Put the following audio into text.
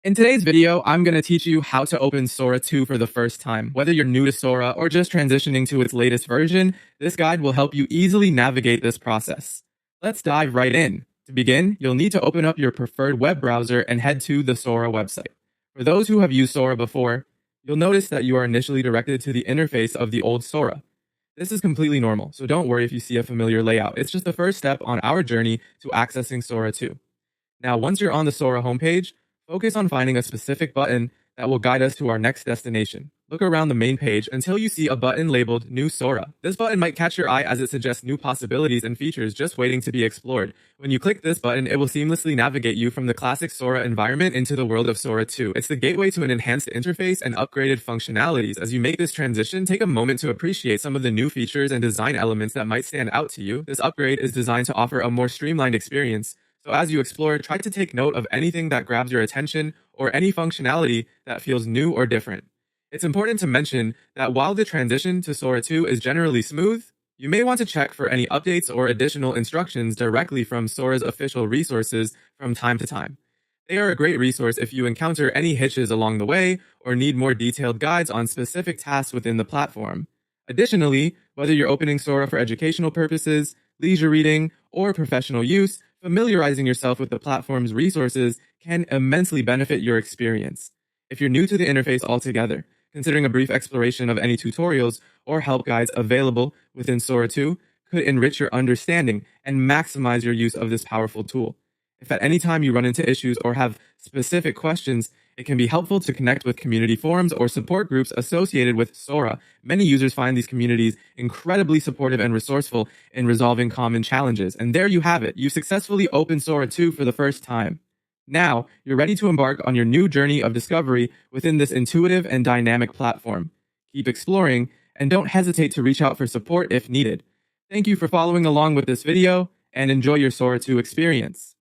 In today's video, I'm going to teach you how to open Sora 2 for the first time. Whether you're new to Sora or just transitioning to its latest version, this guide will help you easily navigate this process. Let's dive right in. To begin, you'll need to open up your preferred web browser and head to the Sora website. For those who have used Sora before, you'll notice that you are initially directed to the interface of the old Sora. This is completely normal, so don't worry if you see a familiar layout. It's just the first step on our journey to accessing Sora 2. Now, once you're on the Sora homepage, focus on finding a specific button that will guide us to our next destination. Look around the main page until you see a button labeled New Sora. This button might catch your eye as it suggests new possibilities and features just waiting to be explored. When you click this button, it will seamlessly navigate you from the classic Sora environment into the world of Sora 2. It's the gateway to an enhanced interface and upgraded functionalities. As you make this transition, take a moment to appreciate some of the new features and design elements that might stand out to you. This upgrade is designed to offer a more streamlined experience. So as you explore, try to take note of anything that grabs your attention or any functionality that feels new or different. It's important to mention that while the transition to Sora 2 is generally smooth, you may want to check for any updates or additional instructions directly from Sora's official resources from time to time. They are a great resource if you encounter any hitches along the way or need more detailed guides on specific tasks within the platform. Additionally, whether you're opening Sora for educational purposes, leisure reading, or professional use, familiarizing yourself with the platform's resources can immensely benefit your experience. If you're new to the interface altogether, considering a brief exploration of any tutorials or help guides available within Sora 2 could enrich your understanding and maximize your use of this powerful tool. If at any time you run into issues or have specific questions, it can be helpful to connect with community forums or support groups associated with Sora. Many users find these communities incredibly supportive and resourceful in resolving common challenges. And there you have it. You successfully opened Sora 2 for the first time. Now, you're ready to embark on your new journey of discovery within this intuitive and dynamic platform. Keep exploring, and don't hesitate to reach out for support if needed. Thank you for following along with this video, and enjoy your Sora 2 experience.